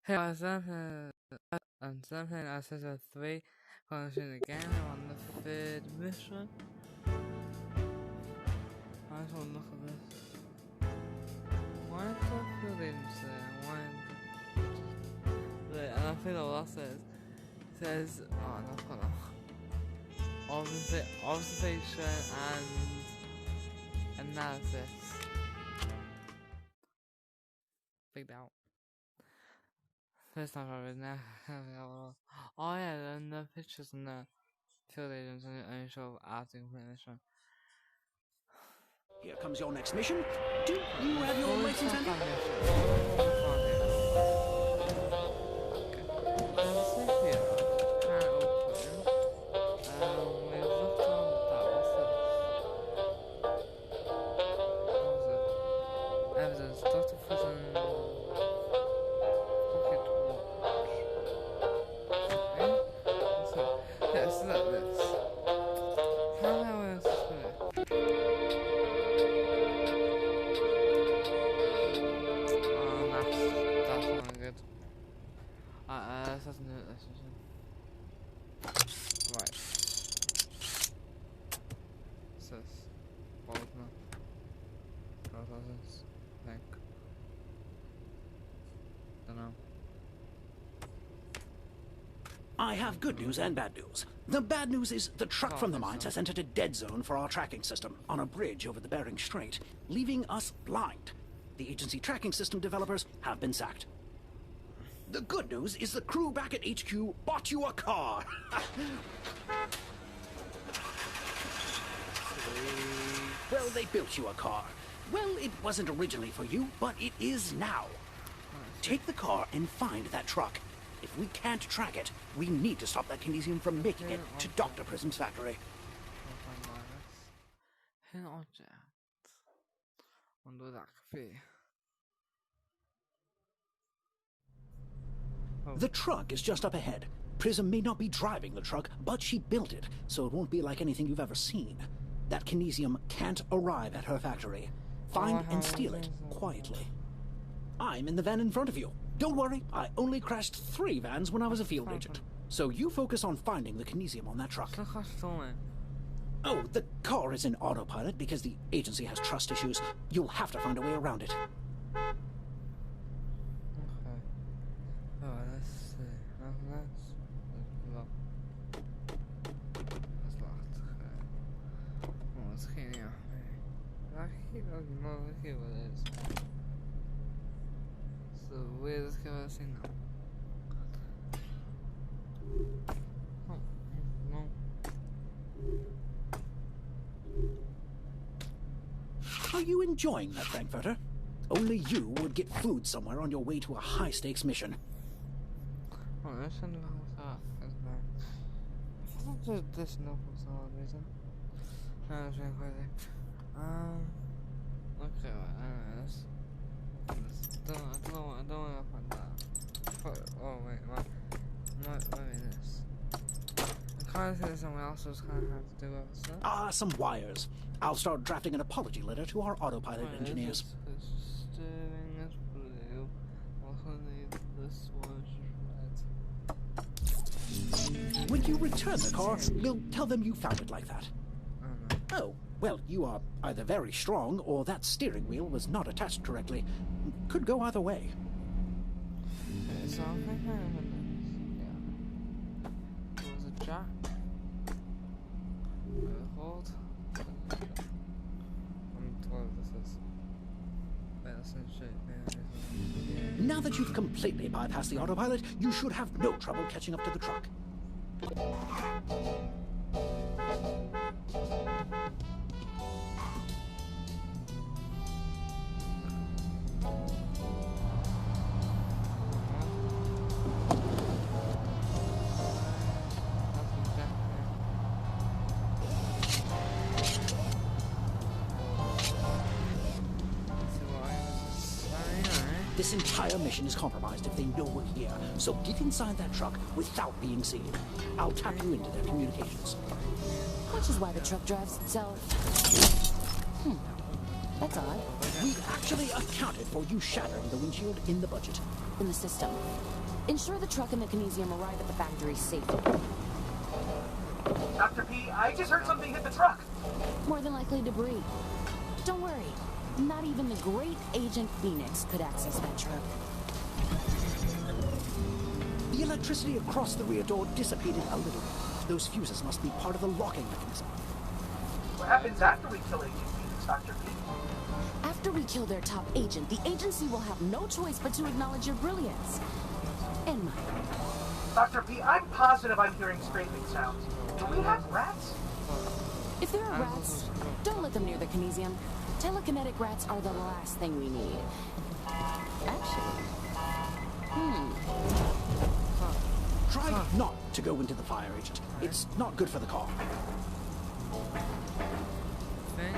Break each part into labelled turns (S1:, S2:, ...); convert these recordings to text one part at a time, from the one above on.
S1: Hey, I'm something I said a 3 function again on the third mission. I just want to look at this. Why is the buildings there? Why? And I think all that says, oh no, hold on. Observation and analysis. Big doubt. First time I've read now. Oh yeah, and the pictures and the field agents only show after completing this one.
S2: Here comes your next mission. Do you have your license handy?
S1: Evidence, Dr. Prison. Yes, look at this. How else is it? That's not good. Let's have to do this. Right. What's this? Bolton. Thousands. Think. Dunno.
S2: I have good news and bad news. The bad news is the truck from the mines has entered a dead zone for our tracking system on a bridge over the Bering Strait, leaving us blind. The agency tracking system developers have been sacked. The good news is the crew back at HQ bought you a car. Well, they built you a car. Well, it wasn't originally for you, but it is now. Take the car and find that truck. If we can't track it, we need to stop that Kinesium from making it to Dr. Prism's factory.
S1: Hidden object. Under that cafe.
S2: The truck is just up ahead. Prism may not be driving the truck, but she built it, so it won't be like anything you've ever seen. That Kinesium can't arrive at her factory. Find and steal it quietly. I'm in the van in front of you. Don't worry, I only crashed 3 vans when I was a field agent. So you focus on finding the Kinesium on that truck. Oh, the car is in autopilot because the agency has trust issues. You'll have to find a way around it.
S1: Okay. Oh, let's see. That's locked. Oh, let's see now. Look here what it is. So where's the signal? Oh, no.
S2: Are you enjoying that, Frankfurter? Only you would get food somewhere on your way to a high-stakes mission.
S1: Oh, that's not how it's bad. I don't this no for some reason. That's really crazy. Okay, I don't want to find that. Oh, wait, this. I kind of think someone else was kind of have to do with stuff.
S2: Ah, some wires. I'll start drafting an apology letter to our autopilot engineers.
S1: Steering is blue. Also need this one red.
S2: When you return the car, we'll tell them you found it like that. Oh, well, you are either very strong or that steering wheel was not attached correctly. Could go either way.
S1: Okay, so I think I remember this. Yeah. There was a jack. Hold. I'm told this is. That's in shape.
S2: Now that you've completely bypassed the autopilot, you should have no trouble catching up to the truck. This entire mission is compromised if they know we're here, so get inside that truck without being seen. I'll tap you into their communications.
S3: Which is why the truck drives itself. That's odd.
S2: We've actually accounted for you shattering the windshield in the budget.
S3: in the system. Ensure the truck and the Kinesium arrive at the factory safely.
S4: Dr. P, I just heard something hit the truck.
S3: More than likely debris. Don't worry. Not even the great Agent Phoenix could access that truck.
S2: The electricity across the rear door dissipated a little. Those fuses must be part of the locking mechanism.
S4: What happens after we kill Agent Phoenix, Dr. P?
S3: After we kill their top agent, the agency will have no choice but to acknowledge your brilliance. And mine.
S4: Dr. P, I'm positive I'm hearing scraping sounds. Do we have rats?
S3: If there are rats, don't let them near the Kinesium. Telekinetic rats are the last thing we need. Actually.
S2: Try not to go into the fire, Agent. It's not good for the car.
S1: Thing.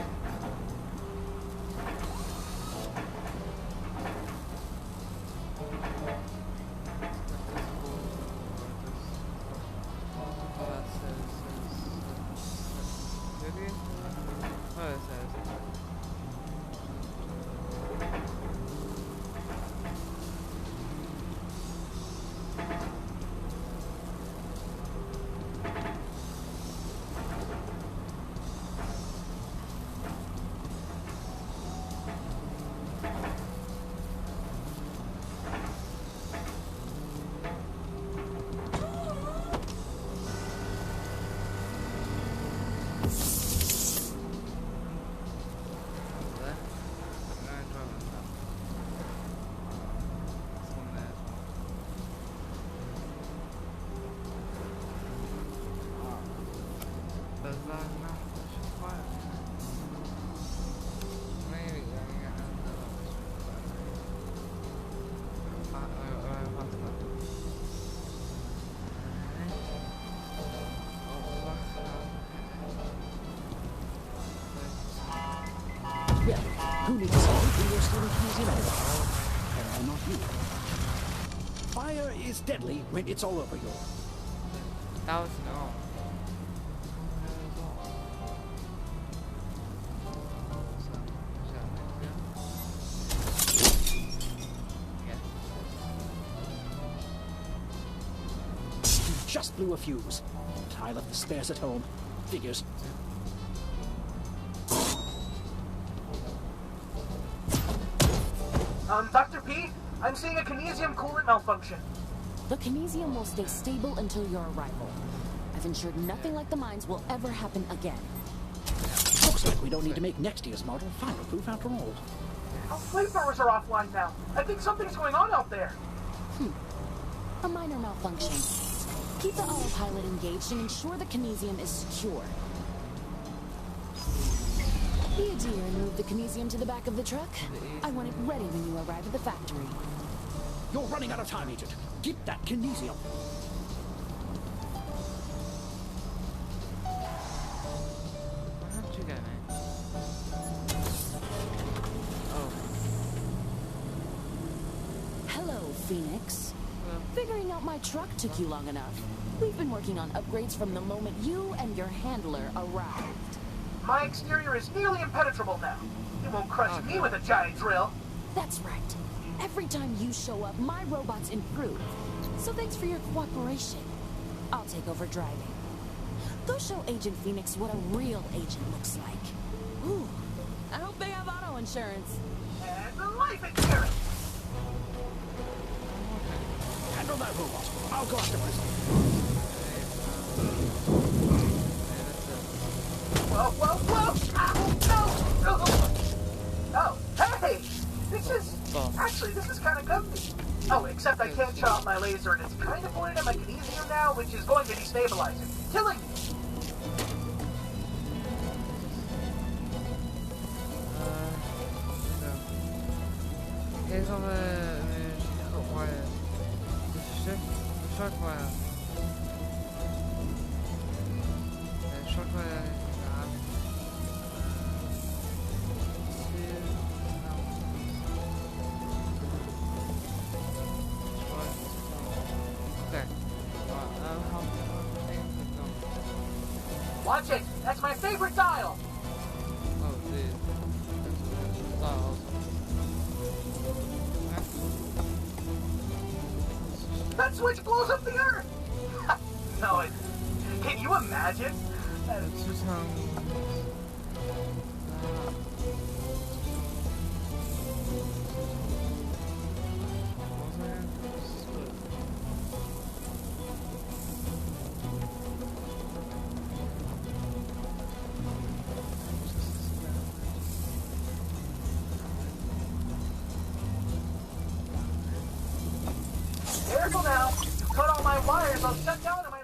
S2: Yeah, who needs to say we were stealing Kinesium anyway? And not you. Fire is deadly when it's all over you.
S1: That was no.
S2: You just blew a fuse. I left the spares at home. Figures.
S4: Dr. P, I'm seeing a Kinesium coolant malfunction.
S3: The Kinesium will stay stable until your arrival. I've ensured nothing like the mines will ever happen again.
S2: Looks like we don't need to make next year's model fireproof after all.
S4: Our flamethrowers are offline now. I think something's going on out there.
S3: A minor malfunction. Keep the autopilot engaged and ensure the Kinesium is secure. Be a dear and move the Kinesium to the back of the truck. I want it ready when you arrive at the factory.
S2: You're running out of time, Agent. Get that Kinesium.
S1: Where did you go, man? Oh.
S3: Hello, Phoenix.
S1: Hello.
S3: Figuring out my truck took you long enough. We've been working on upgrades from the moment you and your handler arrived.
S4: My exterior is nearly impenetrable now. You won't crush me with a giant drill.
S3: That's right. Every time you show up, my robots improve. So thanks for your cooperation. I'll take over driving. Go show Agent Phoenix what a real agent looks like. Ooh, I hope they have auto insurance.
S4: And the life insurance.
S2: Handle that robot. I'll go after Prison.
S4: Whoa, whoa, whoa! Ow, no! Oh, hey! This is kind of comfy. Oh, except I can't shut off my laser, and it's kind of pointed at my Kinesium now, which is going to destabilize it, killing me.
S1: Here's all the wire. The short wire. The short wire.
S4: Watch it! That's my favorite dial!
S1: Oh, dude. That's dials.
S4: That switch blows up the Earth! No, it... Can you imagine? Careful now! You cut all my wires, I'll shut down and my...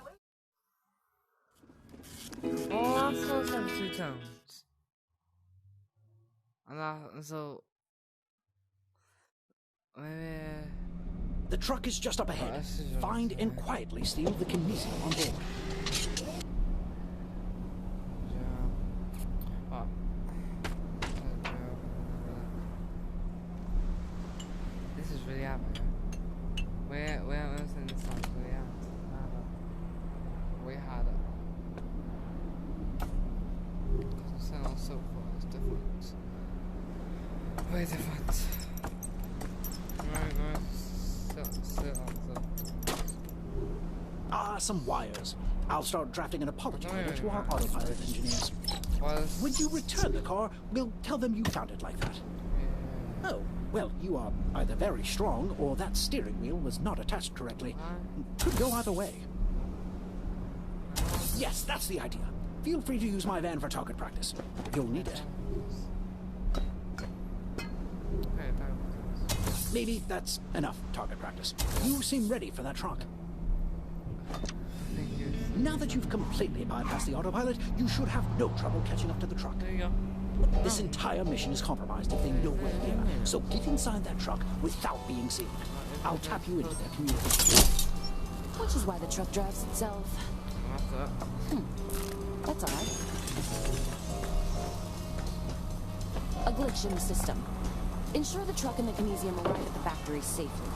S1: Oh, I saw them 2 times. And so... Maybe...
S2: The truck is just up ahead. Find and quietly steal the Kinesium on board.
S1: This is really hard, man. Where else in this song? Really hard. Way harder. Sounds so far, it's different. Way different.
S2: Ah, some wires. I'll start drafting an apology letter to our autopilot engineers. When you return the car, we'll tell them you found it like that. Oh, well, you are either very strong or that steering wheel was not attached correctly. Could go either way. Yes, that's the idea. Feel free to use my van for target practice. You'll need it. Maybe that's enough target practice. You seem ready for that truck. Now that you've completely bypassed the autopilot, you should have no trouble catching up to the truck.
S1: There you go.
S2: This entire mission is compromised if they know we're here. So get inside that truck without being seen. I'll tap you into their communication.
S3: Which is why the truck drives itself. That's odd. A glitch in the system. Ensure the truck and the Kinesium arrive at the factory safely.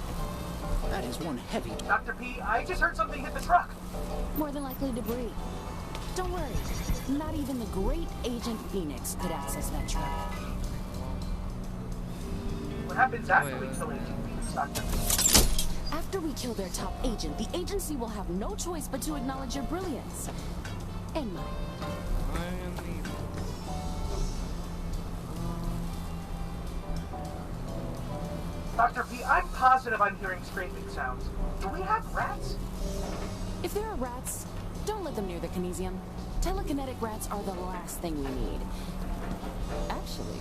S2: That is one heavy...
S4: Dr. P, I just heard something hit the truck.
S3: More than likely debris. Don't worry. Not even the great Agent Phoenix could access that truck.
S4: What happens after we kill Agent Phoenix, Dr. P?
S3: After we kill their top agent, the agency will have no choice but to acknowledge your brilliance. And mine.
S4: Dr. P, I'm positive I'm hearing scraping sounds. Do we have rats?
S3: If there are rats, don't let them near the Kinesium. Telekinetic rats are the last thing we need. Actually,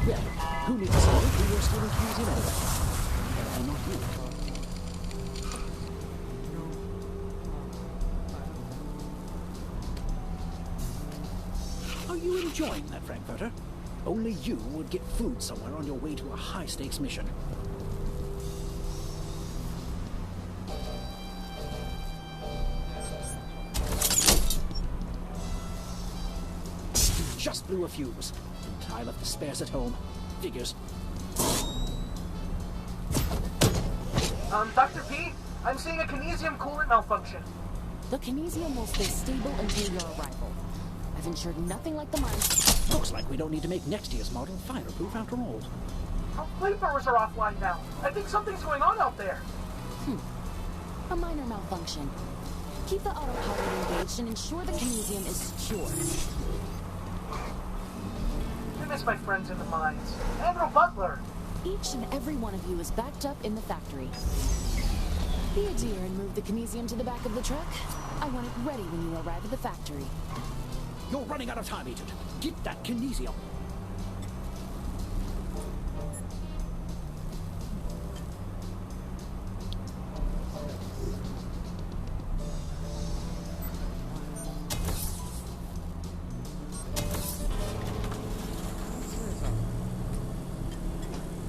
S2: Well, who needs to say who you're stealing Kinesium anyway? And not you. Are you enjoying that, Frankfurter? Only you would get food somewhere on your way to a high-stakes mission. You just blew a fuse. I left the spares at home. Figures.
S4: Dr. P, I'm seeing a Kinesium coolant malfunction.
S3: the Kinesium will stay stable until your arrival. I've ensured nothing like the mines.
S2: Looks like we don't need to make next year's model fireproof after all.
S4: Our flamethrowers are offline now. I think something's going on out there.
S3: A minor malfunction. Keep the autopilot engaged and ensure the Kinesium is secure.
S4: I miss my friends in the mines. Andrew Butler.
S3: Each and every one of you is backed up in the factory. Be a dear and move the kinesium to the back of the truck. I want it ready when you arrive at the factory.
S2: You're running out of time, Agent. Get that kinesium.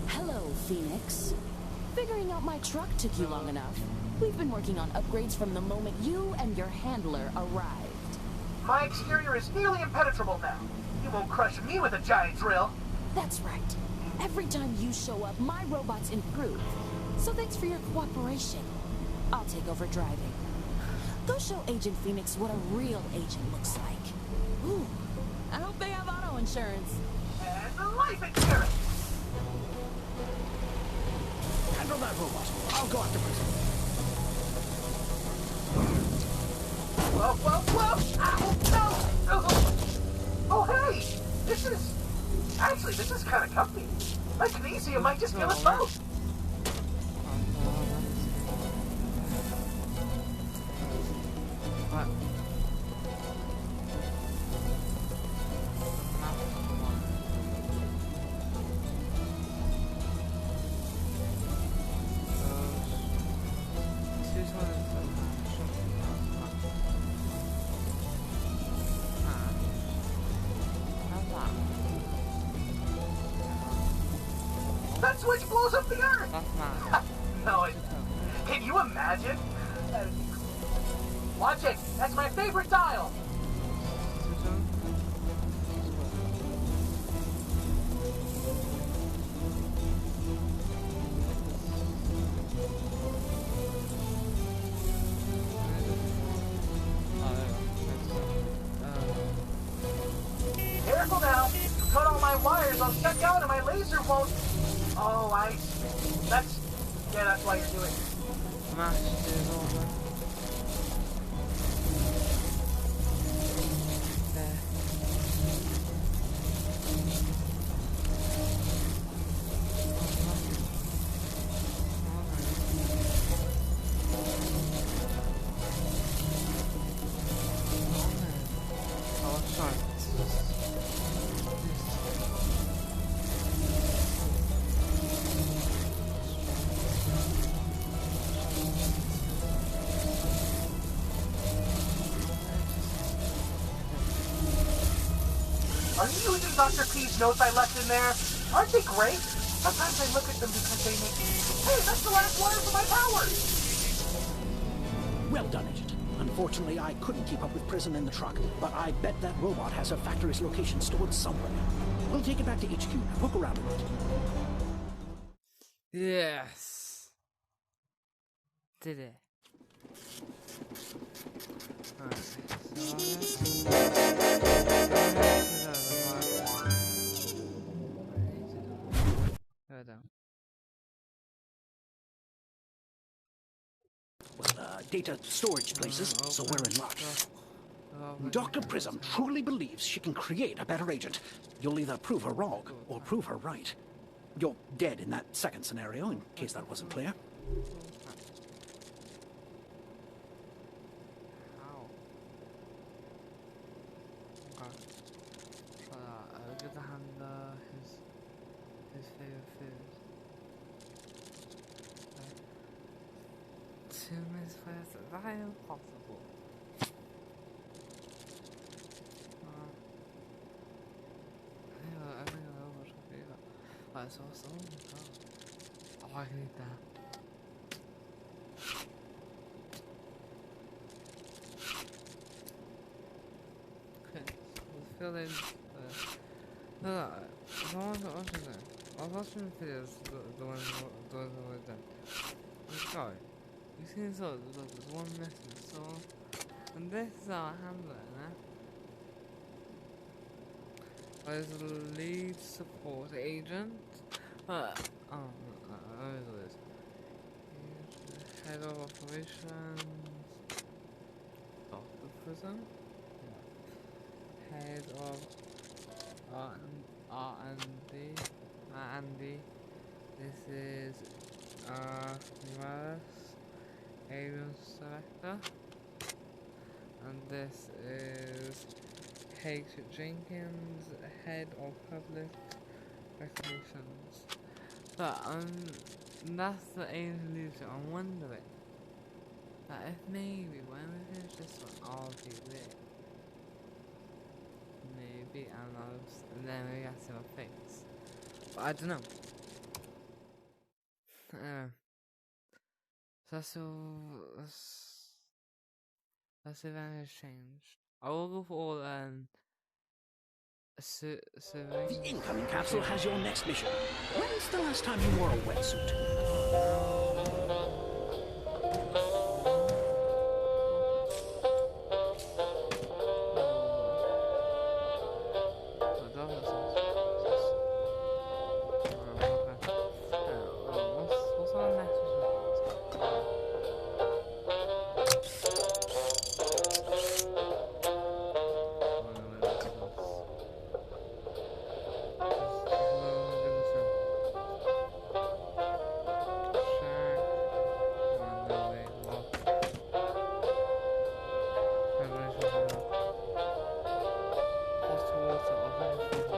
S3: Hello, Phoenix. Figuring out my truck took you long enough. We've been working on upgrades from the moment you and your handler arrived.
S4: My exterior is nearly impenetrable now. You won't crush me with a giant drill.
S3: That's right. Every time you show up, my robots improve. So thanks for your cooperation. I'll take over driving. Go show Agent Phoenix what a real agent looks like. Ooh, I hope they have auto insurance.
S4: And life insurance.
S2: Handle that robot. I'll go after Prism.
S4: Whoa, whoa, whoa! Ow! No! Oh, hey! This is kind of comfy. My kinesium might just kill us both.
S1: What?
S4: That switch blows up the earth!
S1: That's not.
S4: No, can you imagine? Watch it! That's my favorite dial! Careful now! Cut all my wires, I'll shut down and my laser won't... Oh, that's why you're doing it.
S1: Smash is over. There. Oh, sorry.
S4: Are you using Dr. P's notes I left in there? Aren't they great? Sometimes I look at them because they make... Hey, that's the last wire for my powers!
S2: Well done, Agent. Unfortunately, I couldn't keep up with Prism in the truck, but I bet that robot has her factory's location stored somewhere. We'll take it back to HQ and poke around with it.
S1: Yes. Did it. Alright, go down.
S2: Well, data storage places, so we're in luck. Dr. Prism truly believes she can create a better agent. You'll either prove her wrong or prove her right. You're dead in that second scenario, in case that wasn't clear.
S1: How? Okay. So, get the handler, his favorite food. Okay. 2 minutes first, that is impossible. I think I know what should be that. Right, so oh, I need that. Okay, let's fill in no, what's his name? I was watching videos, the ones that were done. Let's go. You see this, look, there's one missing, so... And this is our handler, né? There's a lead support agent. Oh, there is. Head of operations. Dr. Prism. Yeah. Head of R&D. This is Morales. Ariel Selector. And this is Higgs Jenkins, Head of Public Recognitions. But that's the alien illusion. I'm wondering that if maybe when we finish this one, I'll do this. Maybe, and then we got to see my face. But I don't know. So that's the event has changed. I will go for all
S2: The incoming capsule has your next mission. When's the last time you wore a wetsuit?
S1: What's our next mission?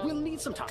S2: We'll need some time.